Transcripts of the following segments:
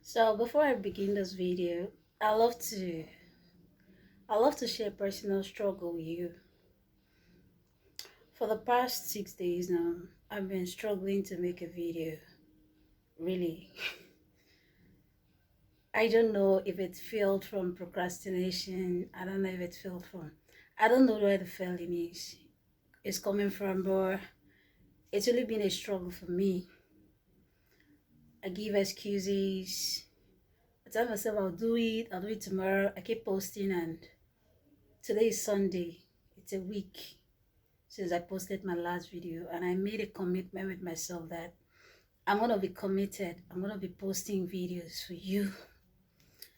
So before I begin this video, I love to I love to share personal struggle with you. For the past 6 days now, I've been struggling to make a video. Really. I don't know if it failed from procrastination. I don't know if it failed from I don't know where the failing is coming from, but it's really been a struggle for me. I give excuses. I tell myself I'll do it tomorrow. I keep posting and today is Sunday. It's a week since I posted my last video, and I made a commitment with myself that I'm gonna be committed. I'm gonna be posting videos for you.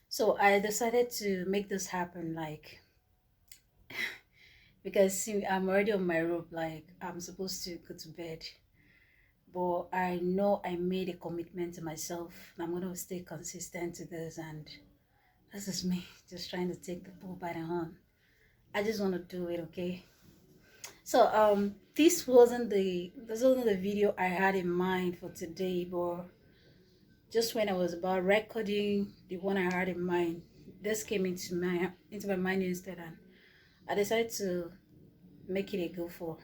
So I decided to make this happen, like because see, I'm already on my rope, like I'm supposed to go to bed. But I know I made a commitment to myself. And I'm gonna stay consistent to this, and this is me just trying to take the bull by the horn. I just want to do it, okay? So this wasn't the video I had in mind for today, but just when I was about recording the one I had in mind, this came into my mind instead, and I decided to make it a go for.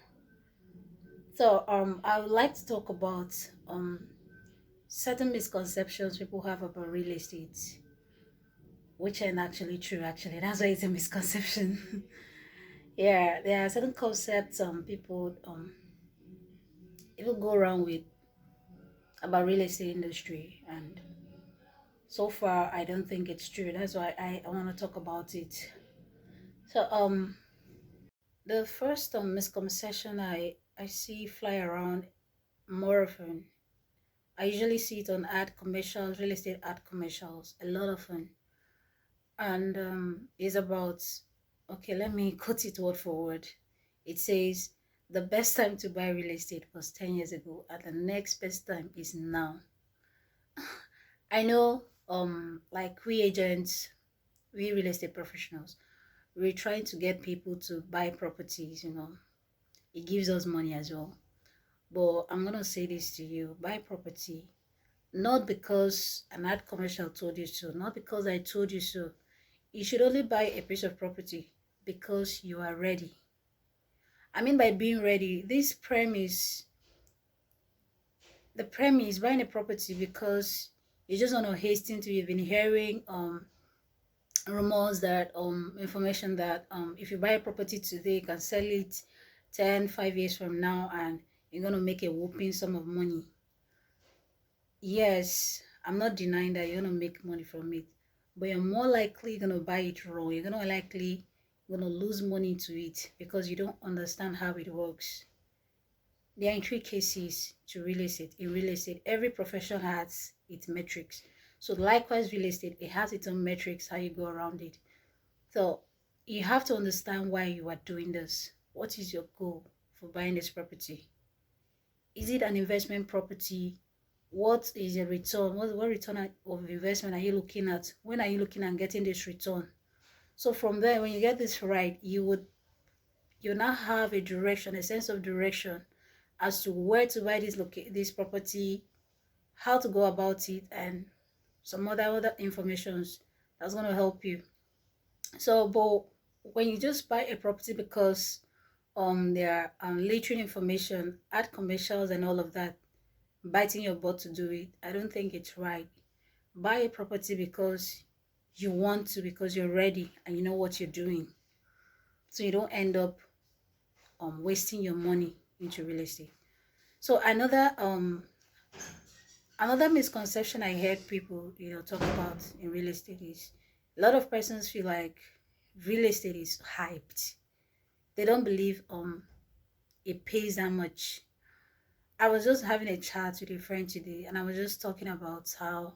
So I would like to talk about certain misconceptions people have about real estate, which ain't actually true. Actually, that's why it's a misconception. Yeah, there are certain concepts people go around with about real estate industry, and so far I don't think it's true. That's why I want to talk about it. So the first misconception I see fly around more often, I usually see it on ad commercials, real estate ad commercials, a lot of fun, and is about, okay, let me quote it word for word. It says the best time to buy real estate was 10 years ago, and the next best time is now. I know, like we agents, we real estate professionals, we're trying to get people to buy properties, it gives us money as well. But I'm gonna say this to you: buy property not because an ad commercial told you so, not because I told you so. You should only buy a piece of property because you are ready. I mean, by being ready, the premise buying a property because you just want to hasten to. You've been hearing rumors that information that if you buy a property today you can sell it 5 years from now, and you're going to make a whooping sum of money. Yes, I'm not denying that you're going to make money from it, but you're more likely going to buy it wrong. You're going to likely going to lose money to it because you don't understand how it works. There are intricacies to real estate. In real estate, every profession has its metrics. So likewise, real estate, it has its own metrics, how you go around it. So you have to understand why you are doing this. What is your goal for buying this property? Is it an investment property? What is your return? What return of investment are you looking at? When are you looking at getting this return? So from there, when you get this right, you now have a direction, a sense of direction as to where to buy this property, how to go about it, and some other informations that's going to help you. So, but when you just buy a property because there are littering information, ad commercials, and all of that, biting your butt to do it, I don't think it's right. Buy a property because you want to, because you're ready and you know what you're doing, so you don't end up wasting your money into real estate. So another misconception I heard people talk about in real estate is a lot of persons feel like real estate is hyped. They don't believe it pays that much. I was just having a chat with a friend today, and I was just talking about how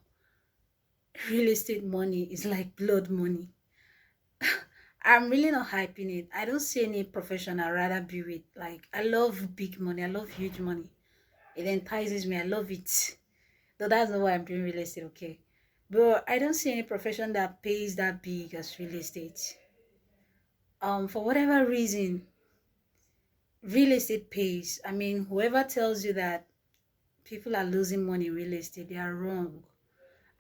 real estate money is like blood money. I'm really not hyping it. I don't see any profession I'd rather be with. Like, I love big money. I love huge money. It entices me. I love it. Though that's not why I'm doing real estate, okay? But I don't see any profession that pays that big as real estate. For whatever reason, real estate pays. I mean, whoever tells you that people are losing money in real estate, they are wrong.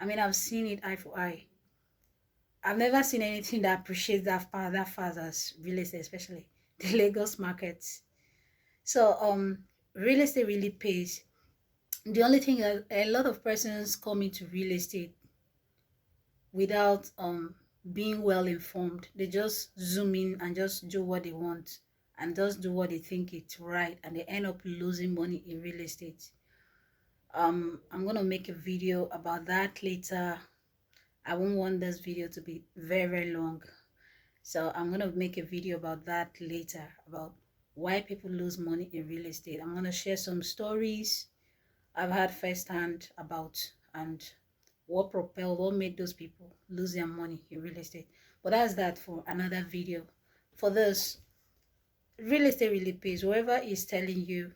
I mean, I've seen it eye for eye. I've never seen anything that appreciates that fast as real estate, especially the Lagos markets. So real estate really pays. The only thing is a lot of persons come into real estate without being well informed. They just zoom in and just do what they want and just do what they think it's right, and they end up losing money in real estate. I'm gonna make a video about that later. I won't want this video to be very, very long. So I'm gonna make a video about that later, about why people lose money in real estate. I'm gonna share some stories I've had firsthand about, and what made those people lose their money in real estate. But that's that for another video. For this, real estate really pays. Whoever is telling you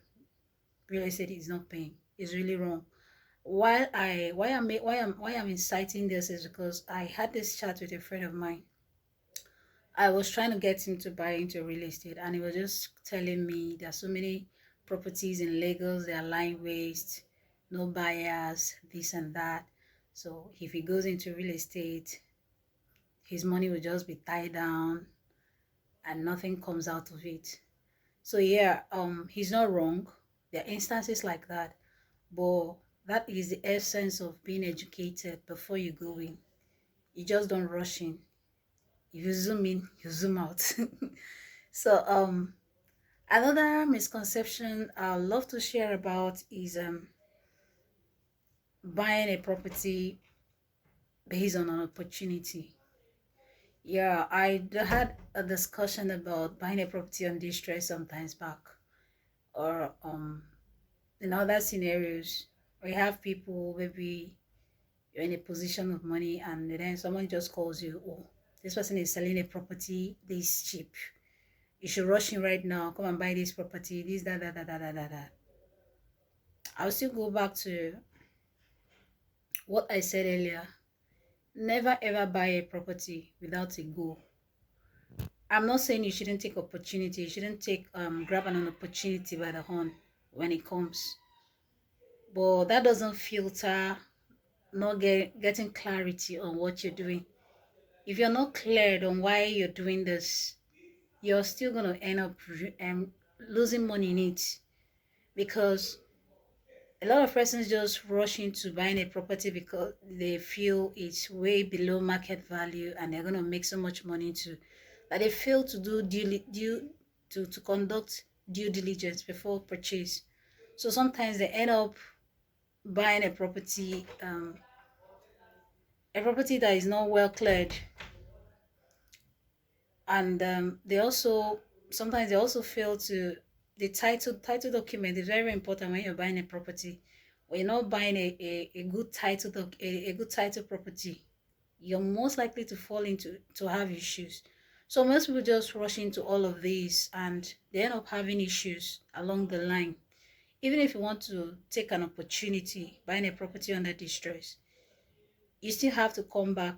real estate is not paying is really wrong. Why I'm inciting this is because I had this chat with a friend of mine. I was trying to get him to buy into real estate, and he was just telling me there are so many properties in Lagos, they are lying waste, no buyers, this and that. So if he goes into real estate, his money will just be tied down and nothing comes out of it. So yeah, he's not wrong. There are instances like that, but that is the essence of being educated before you go in. You just don't rush in. If you zoom in, you zoom out. So another misconception I love to share about is buying a property based on an opportunity. Yeah, had a discussion about buying a property on distress sometimes back, or in other scenarios where you have people, maybe you're in a position of money and then someone just calls you, oh, this person is selling a property this cheap, you should rush in right now, come and buy this property, this, that. I'll still go back to what I said earlier. Never ever buy a property without a goal. I'm not saying you shouldn't take opportunity, you shouldn't take grab an opportunity by the horn when it comes, but that doesn't filter not getting clarity on what you're doing. If you're not cleared on why you're doing this, you're still going to end up losing money in it, because a lot of persons just rush into buying a property because they feel it's way below market value and they're going to make so much money too, that they fail to to conduct due diligence before purchase. So sometimes they end up buying a property that is not well cleared, and they also sometimes they also fail to the title document is very important when you're buying a property. When you're not buying a good a good title property, you're most likely to fall into to have issues. So most people just rush into all of these and they end up having issues along the line. Even if you want to take an opportunity buying a property under distress, you still have to come back.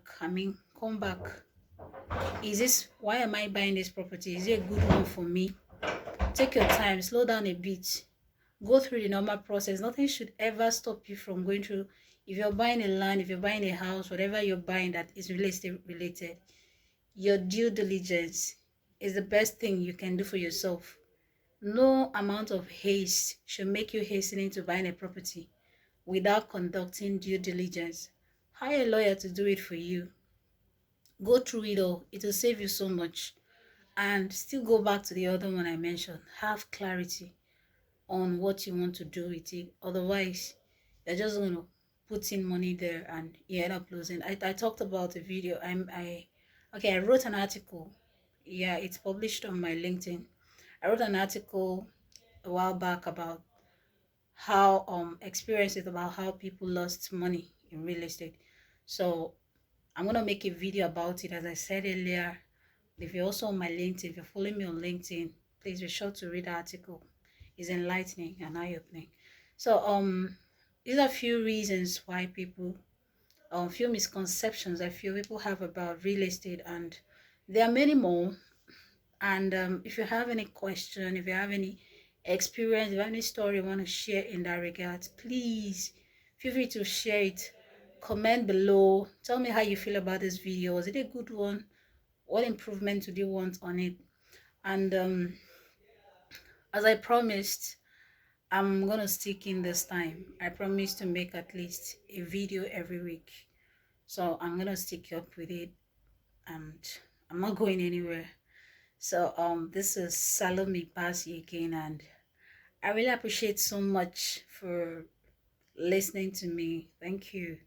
Come back. Is this, why am I buying this property? Is it a good one for me? Take your time, slow down a bit, go through the normal process. Nothing should ever stop you from going through. If you're buying a land, if you're buying a house, whatever you're buying that is real estate related, your due diligence is the best thing you can do for yourself. No amount of haste should make you hastening to buying a property without conducting due diligence. Hire a lawyer to do it for you. Go through it all. It will save you so much. And still go back to the other one I mentioned. Have clarity on what you want to do with it. Otherwise, you're just going to put in money there and you end up losing. I talked about a video. I wrote an article. Yeah, it's published on my LinkedIn. I wrote an article a while back about how experiences about how people lost money in real estate. So I'm gonna make a video about it, as I said earlier. If you're also on my LinkedIn, if you're following me on LinkedIn, please be sure to read the article. It's enlightening and eye-opening. So these are a few reasons why people few misconceptions I feel people have about real estate, and there are many more. And if you have any question, if you have any experience, if you have any story you want to share in that regard, please feel free to share it comment below. Tell me how you feel about this video. Was it a good one? What improvement do you want on it? And as I promised, I'm gonna stick in this time. I promise to make at least a video every week. So I'm gonna stick up with it, and I'm not going anywhere. So this is Salome Basi again, and I really appreciate so much for listening to me. Thank you.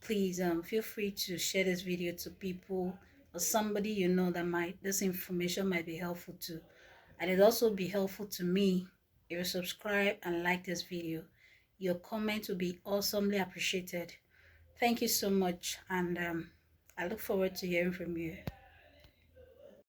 Please feel free to share this video to people or somebody you know that might this information might be helpful to. And it also be helpful to me if you subscribe and like this video. Your comment will be awesomely appreciated. Thank you so much, and I look forward to hearing from you.